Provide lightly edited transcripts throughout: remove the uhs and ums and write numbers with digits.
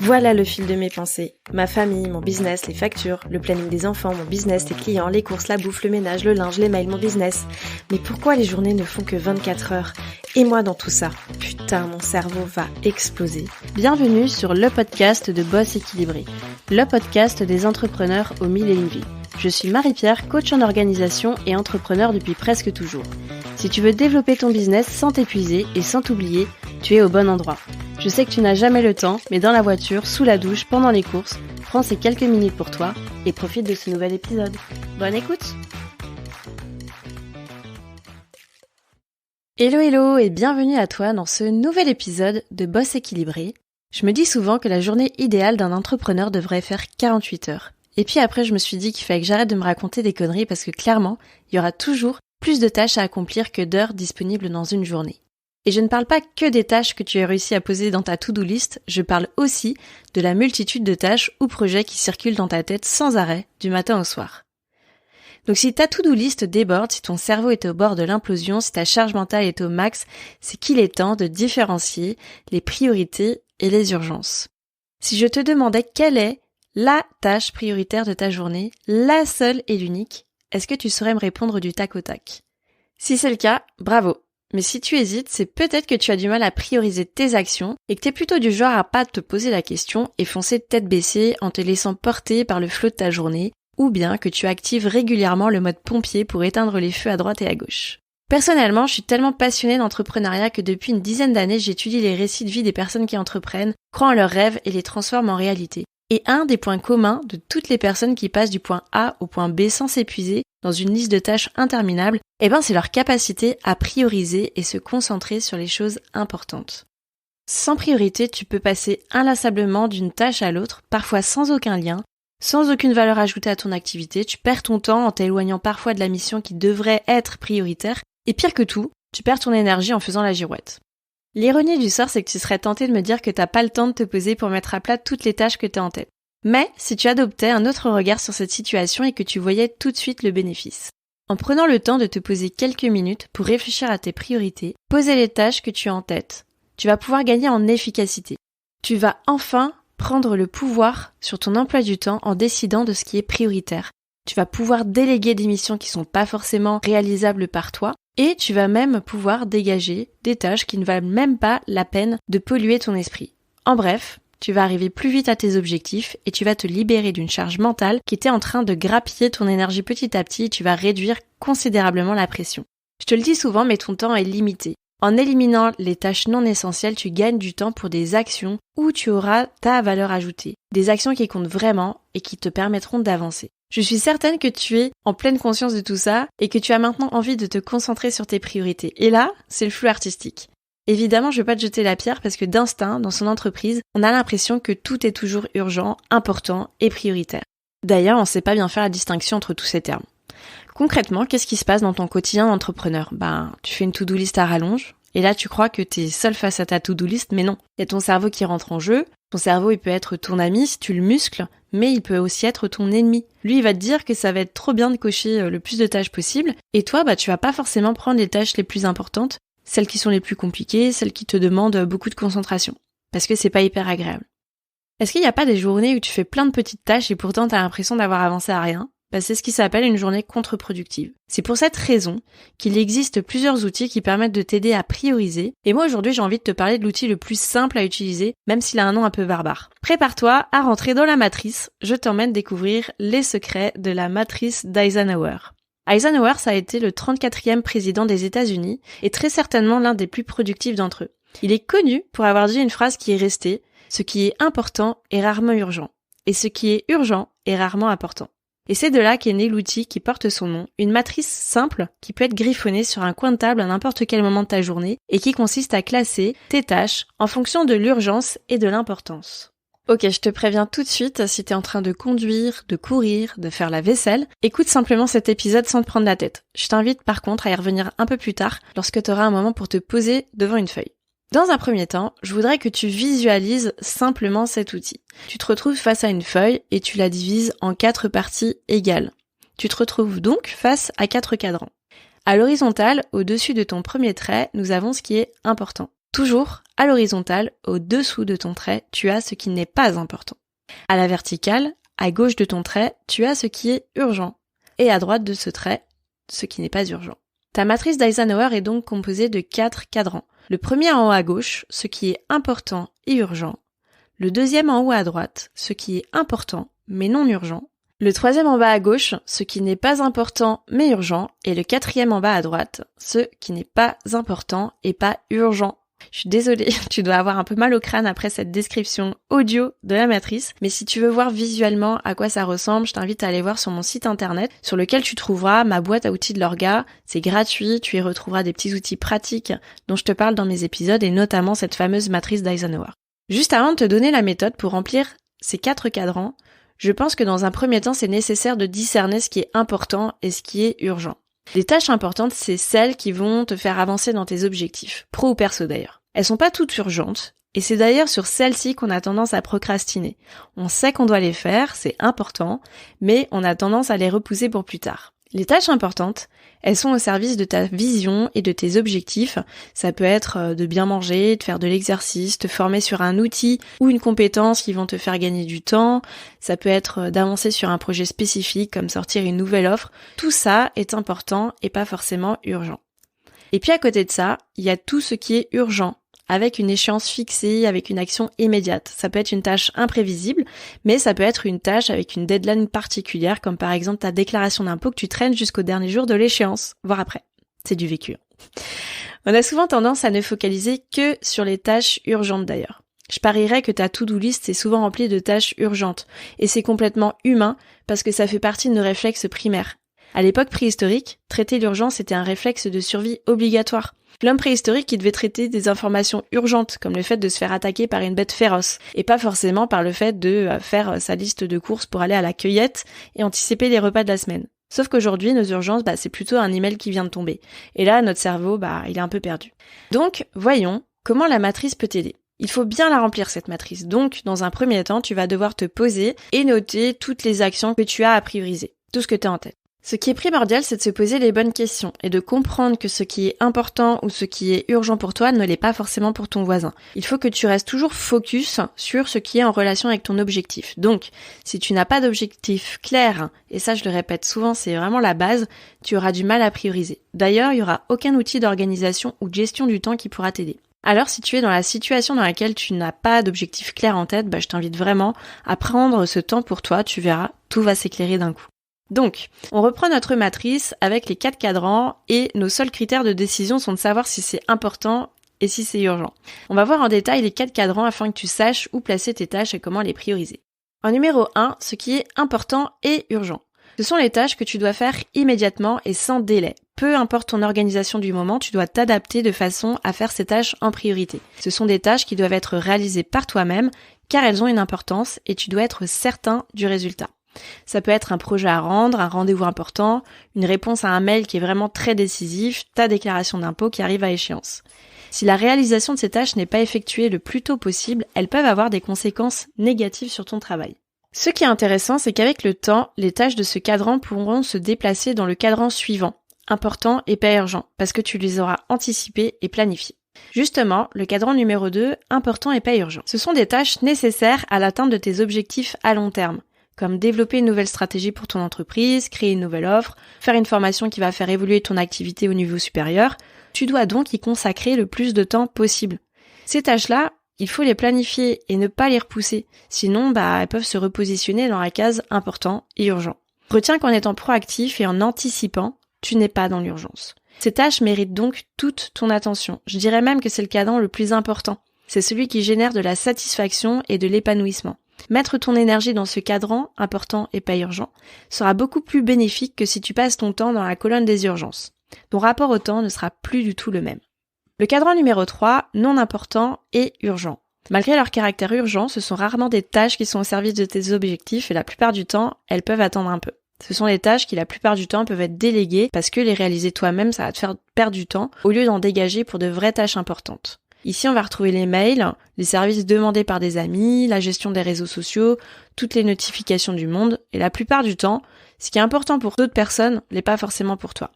Voilà le fil de mes pensées. Ma famille, mon business, les factures, le planning des enfants, mon business, les clients, les courses, la bouffe, le ménage, le linge, les mails, mon business. Mais pourquoi les journées ne font que 24 heures? Et moi dans tout ça? Putain, mon cerveau va exploser. Bienvenue sur le podcast de Boss Équilibré, le podcast des entrepreneurs aux mille et une vies. Je suis Marie-Pierre, coach en organisation et entrepreneur depuis presque toujours. Si tu veux développer ton business sans t'épuiser et sans t'oublier, tu es au bon endroit. Je sais que tu n'as jamais le temps, mais dans la voiture, sous la douche, pendant les courses, prends ces quelques minutes pour toi et profite de ce nouvel épisode. Bonne écoute! Hello et bienvenue à toi dans ce nouvel épisode de Boss Équilibré. Je me dis souvent que la journée idéale d'un entrepreneur devrait faire 48 heures. Et puis après, je me suis dit qu'il fallait que j'arrête de me raconter des conneries parce que clairement, il y aura toujours plus de tâches à accomplir que d'heures disponibles dans une journée. Et je ne parle pas que des tâches que tu as réussi à poser dans ta to-do list, je parle aussi de la multitude de tâches ou projets qui circulent dans ta tête sans arrêt, du matin au soir. Donc si ta to-do list déborde, si ton cerveau est au bord de l'implosion, si ta charge mentale est au max, c'est qu'il est temps de différencier les priorités et les urgences. Si je te demandais quelle est la tâche prioritaire de ta journée, la seule et l'unique, est-ce que tu saurais me répondre du tac au tac? Si c'est le cas, bravo! Mais si tu hésites, c'est peut-être que tu as du mal à prioriser tes actions et que tu es plutôt du genre à pas te poser la question et foncer tête baissée en te laissant porter par le flot de ta journée, ou bien que tu actives régulièrement le mode pompier pour éteindre les feux à droite et à gauche. Personnellement, je suis tellement passionnée d'entrepreneuriat que depuis une dizaine d'années, j'étudie les récits de vie des personnes qui entreprennent, croient en leurs rêves et les transforment en réalité. Et un des points communs de toutes les personnes qui passent du point A au point B sans s'épuiser, dans une liste de tâches interminable, c'est leur capacité à prioriser et se concentrer sur les choses importantes. Sans priorité, tu peux passer inlassablement d'une tâche à l'autre, parfois sans aucun lien, sans aucune valeur ajoutée à ton activité, tu perds ton temps en t'éloignant parfois de la mission qui devrait être prioritaire, et pire que tout, tu perds ton énergie en faisant la girouette. L'ironie du sort, c'est que tu serais tenté de me dire que t'as pas le temps de te poser pour mettre à plat toutes les tâches que t'as en tête. Mais si tu adoptais un autre regard sur cette situation et que tu voyais tout de suite le bénéfice. En prenant le temps de te poser quelques minutes pour réfléchir à tes priorités, poser les tâches que tu as en tête, tu vas pouvoir gagner en efficacité. Tu vas enfin prendre le pouvoir sur ton emploi du temps en décidant de ce qui est prioritaire. Tu vas pouvoir déléguer des missions qui sont pas forcément réalisables par toi et tu vas même pouvoir dégager des tâches qui ne valent même pas la peine de polluer ton esprit. En bref, tu vas arriver plus vite à tes objectifs et tu vas te libérer d'une charge mentale qui était en train de grappiller ton énergie petit à petit et tu vas réduire considérablement la pression. Je te le dis souvent, mais ton temps est limité. En éliminant les tâches non essentielles, tu gagnes du temps pour des actions où tu auras ta valeur ajoutée. Des actions qui comptent vraiment et qui te permettront d'avancer. Je suis certaine que tu es en pleine conscience de tout ça et que tu as maintenant envie de te concentrer sur tes priorités. Et là, c'est le flou artistique. Évidemment, je vais pas te jeter la pierre parce que d'instinct, dans son entreprise, on a l'impression que tout est toujours urgent, important et prioritaire. D'ailleurs, on sait pas bien faire la distinction entre tous ces termes. Concrètement, qu'est-ce qui se passe dans ton quotidien d'entrepreneur? Tu fais une to-do list à rallonge, et là tu crois que t'es seul face à ta to-do list, mais non. Il y a ton cerveau qui rentre en jeu. Ton cerveau, il peut être ton ami si tu le muscles, mais il peut aussi être ton ennemi. Lui, il va te dire que ça va être trop bien de cocher le plus de tâches possible, et toi, tu vas pas forcément prendre les tâches les plus importantes, celles qui sont les plus compliquées, celles qui te demandent beaucoup de concentration, parce que c'est pas hyper agréable. Est-ce qu'il n'y a pas des journées où tu fais plein de petites tâches et pourtant t'as l'impression d'avoir avancé à rien? C'est ce qui s'appelle une journée contre-productive. C'est pour cette raison qu'il existe plusieurs outils qui permettent de t'aider à prioriser. Et moi aujourd'hui j'ai envie de te parler de l'outil le plus simple à utiliser, même s'il a un nom un peu barbare. Prépare-toi à rentrer dans la matrice, je t'emmène découvrir les secrets de la matrice d'Eisenhower. Eisenhower, ça a été le 34e président des États-Unis et très certainement l'un des plus productifs d'entre eux. Il est connu pour avoir dit une phrase qui est restée: ce qui est important est rarement urgent, et ce qui est urgent est rarement important. Et c'est de là qu'est né l'outil qui porte son nom, une matrice simple qui peut être griffonnée sur un coin de table à n'importe quel moment de ta journée et qui consiste à classer tes tâches en fonction de l'urgence et de l'importance. Ok, je te préviens tout de suite, si t'es en train de conduire, de courir, de faire la vaisselle, écoute simplement cet épisode sans te prendre la tête. Je t'invite par contre à y revenir un peu plus tard lorsque t'auras un moment pour te poser devant une feuille. Dans un premier temps, je voudrais que tu visualises simplement cet outil. Tu te retrouves face à une feuille et tu la divises en 4 parties égales. Tu te retrouves donc face à 4 cadrans. À l'horizontale, au-dessus de ton premier trait, nous avons ce qui est important. Toujours, à l'horizontale, au-dessous de ton trait, tu as ce qui n'est pas important. À la verticale, à gauche de ton trait, tu as ce qui est urgent. Et à droite de ce trait, ce qui n'est pas urgent. Ta matrice d'Eisenhower est donc composée de 4 cadrans. Le premier en haut à gauche, ce qui est important et urgent. Le deuxième en haut à droite, ce qui est important mais non urgent. Le troisième en bas à gauche, ce qui n'est pas important mais urgent. Et le quatrième en bas à droite, ce qui n'est pas important et pas urgent. Je suis désolée, tu dois avoir un peu mal au crâne après cette description audio de la matrice, mais si tu veux voir visuellement à quoi ça ressemble, je t'invite à aller voir sur mon site internet, sur lequel tu trouveras ma boîte à outils de l'orga. C'est gratuit, tu y retrouveras des petits outils pratiques dont je te parle dans mes épisodes, et notamment cette fameuse matrice d'Eisenhower. Juste avant de te donner la méthode pour remplir ces 4 cadrans, je pense que dans un premier temps, c'est nécessaire de discerner ce qui est important et ce qui est urgent. Les tâches importantes, c'est celles qui vont te faire avancer dans tes objectifs, pro ou perso d'ailleurs. Elles sont pas toutes urgentes, et c'est d'ailleurs sur celles-ci qu'on a tendance à procrastiner. On sait qu'on doit les faire, c'est important, mais on a tendance à les repousser pour plus tard. Les tâches importantes, elles sont au service de ta vision et de tes objectifs. Ça peut être de bien manger, de faire de l'exercice, te former sur un outil ou une compétence qui vont te faire gagner du temps. Ça peut être d'avancer sur un projet spécifique comme sortir une nouvelle offre. Tout ça est important et pas forcément urgent. Et puis à côté de ça, il y a tout ce qui est urgent, avec une échéance fixée, avec une action immédiate. Ça peut être une tâche imprévisible, mais ça peut être une tâche avec une deadline particulière, comme par exemple ta déclaration d'impôt que tu traînes jusqu'au dernier jour de l'échéance, voire après. C'est du vécu. On a souvent tendance à ne focaliser que sur les tâches urgentes d'ailleurs. Je parierais que ta to-do list est souvent remplie de tâches urgentes, et c'est complètement humain parce que ça fait partie de nos réflexes primaires. À l'époque préhistorique, traiter l'urgence était un réflexe de survie obligatoire. L'homme préhistorique qui devait traiter des informations urgentes, comme le fait de se faire attaquer par une bête féroce, et pas forcément par le fait de faire sa liste de courses pour aller à la cueillette et anticiper les repas de la semaine. Sauf qu'aujourd'hui, nos urgences, c'est plutôt un email qui vient de tomber. Et là, notre cerveau, il est un peu perdu. Donc, voyons comment la matrice peut t'aider. Il faut bien la remplir cette matrice. Donc, dans un premier temps, tu vas devoir te poser et noter toutes les actions que tu as à prioriser. Tout ce que tu as en tête. Ce qui est primordial, c'est de se poser les bonnes questions et de comprendre que ce qui est important ou ce qui est urgent pour toi ne l'est pas forcément pour ton voisin. Il faut que tu restes toujours focus sur ce qui est en relation avec ton objectif. Donc, si tu n'as pas d'objectif clair, et ça je le répète souvent, c'est vraiment la base, tu auras du mal à prioriser. D'ailleurs, il n'y aura aucun outil d'organisation ou de gestion du temps qui pourra t'aider. Alors si tu es dans la situation dans laquelle tu n'as pas d'objectif clair en tête, je t'invite vraiment à prendre ce temps pour toi, tu verras, tout va s'éclairer d'un coup. Donc, on reprend notre matrice avec les 4 cadrans et nos seuls critères de décision sont de savoir si c'est important et si c'est urgent. On va voir en détail les 4 cadrans afin que tu saches où placer tes tâches et comment les prioriser. En numéro 1, ce qui est important et urgent. Ce sont les tâches que tu dois faire immédiatement et sans délai. Peu importe ton organisation du moment, tu dois t'adapter de façon à faire ces tâches en priorité. Ce sont des tâches qui doivent être réalisées par toi-même car elles ont une importance et tu dois être certain du résultat. Ça peut être un projet à rendre, un rendez-vous important, une réponse à un mail qui est vraiment très décisif, ta déclaration d'impôt qui arrive à échéance. Si la réalisation de ces tâches n'est pas effectuée le plus tôt possible, elles peuvent avoir des conséquences négatives sur ton travail. Ce qui est intéressant, c'est qu'avec le temps, les tâches de ce cadran pourront se déplacer dans le cadran suivant, important et pas urgent, parce que tu les auras anticipées et planifiées. Justement, le cadran numéro 2, important et pas urgent. Ce sont des tâches nécessaires à l'atteinte de tes objectifs à long terme, comme développer une nouvelle stratégie pour ton entreprise, créer une nouvelle offre, faire une formation qui va faire évoluer ton activité au niveau supérieur. Tu dois donc y consacrer le plus de temps possible. Ces tâches-là, il faut les planifier et ne pas les repousser, sinon elles peuvent se repositionner dans la case important et urgent. Retiens qu'en étant proactif et en anticipant, tu n'es pas dans l'urgence. Ces tâches méritent donc toute ton attention. Je dirais même que c'est le cadran le plus important. C'est celui qui génère de la satisfaction et de l'épanouissement. Mettre ton énergie dans ce cadran, important et pas urgent, sera beaucoup plus bénéfique que si tu passes ton temps dans la colonne des urgences. Ton rapport au temps ne sera plus du tout le même. Le cadran numéro 3, non important et urgent. Malgré leur caractère urgent, ce sont rarement des tâches qui sont au service de tes objectifs et la plupart du temps, elles peuvent attendre un peu. Ce sont des tâches qui la plupart du temps peuvent être déléguées parce que les réaliser toi-même, ça va te faire perdre du temps au lieu d'en dégager pour de vraies tâches importantes. Ici, on va retrouver les mails, les services demandés par des amis, la gestion des réseaux sociaux, toutes les notifications du monde, et la plupart du temps, ce qui est important pour d'autres personnes l'est pas forcément pour toi.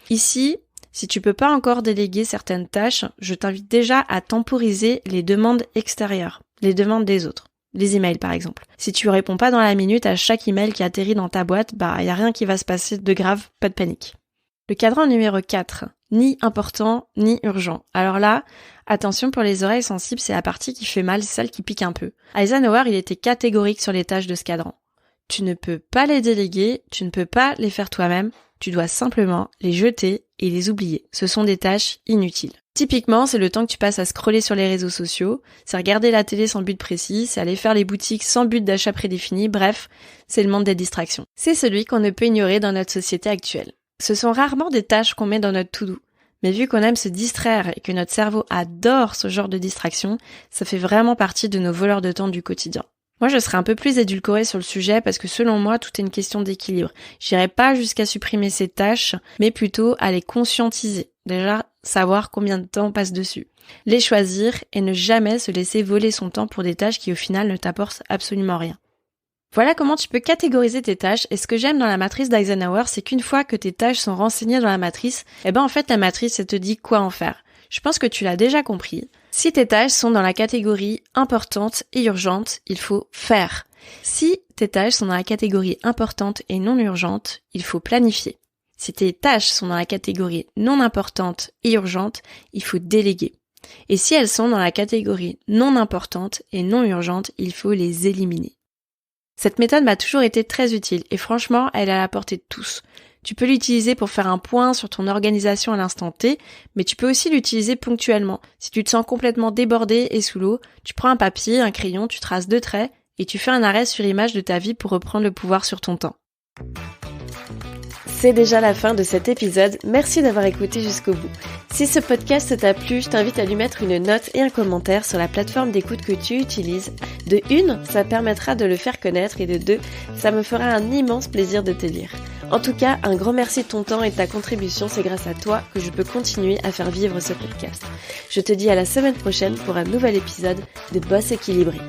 Ici, Si tu peux pas encore déléguer certaines tâches, je t'invite déjà à temporiser les demandes extérieures, les demandes des autres. Les emails par exemple. Si tu réponds pas dans la minute à chaque email qui atterrit dans ta boîte, y a rien qui va se passer de grave, pas de panique. Le cadran numéro 4, ni important, ni urgent. Alors là, attention pour les oreilles sensibles, c'est la partie qui fait mal, c'est celle qui pique un peu. Eisenhower, il était catégorique sur les tâches de ce cadran. Tu ne peux pas les déléguer, tu ne peux pas les faire toi-même, tu dois simplement les jeter et les oublier. Ce sont des tâches inutiles. Typiquement, c'est le temps que tu passes à scroller sur les réseaux sociaux, c'est regarder la télé sans but précis, c'est aller faire les boutiques sans but d'achat prédéfini, bref, c'est le monde des distractions. C'est celui qu'on ne peut ignorer dans notre société actuelle. Ce sont rarement des tâches qu'on met dans notre to-do, mais vu qu'on aime se distraire et que notre cerveau adore ce genre de distraction, ça fait vraiment partie de nos voleurs de temps du quotidien. Moi, je serais un peu plus édulcorée sur le sujet parce que selon moi, tout est une question d'équilibre. J'irai pas jusqu'à supprimer ces tâches, mais plutôt à les conscientiser. Déjà, savoir combien de temps on passe dessus. Les choisir et ne jamais se laisser voler son temps pour des tâches qui au final ne t'apportent absolument rien. Voilà comment tu peux catégoriser tes tâches, et ce que j'aime dans la matrice d'Eisenhower, c'est qu'une fois que tes tâches sont renseignées dans la matrice, en fait la matrice elle te dit quoi en faire. Je pense que tu l'as déjà compris. Si tes tâches sont dans la catégorie importante et urgente, il faut faire. Si tes tâches sont dans la catégorie importante et non urgente, il faut planifier. Si tes tâches sont dans la catégorie non importante et urgente, il faut déléguer. Et si elles sont dans la catégorie non importante et non urgente, il faut les éliminer. Cette méthode m'a toujours été très utile et franchement, elle est à la portée de tous. Tu peux l'utiliser pour faire un point sur ton organisation à l'instant T, mais tu peux aussi l'utiliser ponctuellement. Si tu te sens complètement débordé et sous l'eau, tu prends un papier, un crayon, tu traces 2 traits et tu fais un arrêt sur image de ta vie pour reprendre le pouvoir sur ton temps. C'est déjà la fin de cet épisode, merci d'avoir écouté jusqu'au bout. Si ce podcast t'a plu, je t'invite à lui mettre une note et un commentaire sur la plateforme d'écoute que tu utilises. De 1, ça permettra de le faire connaître et de 2, ça me fera un immense plaisir de te lire. En tout cas, un grand merci de ton temps et de ta contribution, c'est grâce à toi que je peux continuer à faire vivre ce podcast. Je te dis à la semaine prochaine pour un nouvel épisode de Boss équilibré.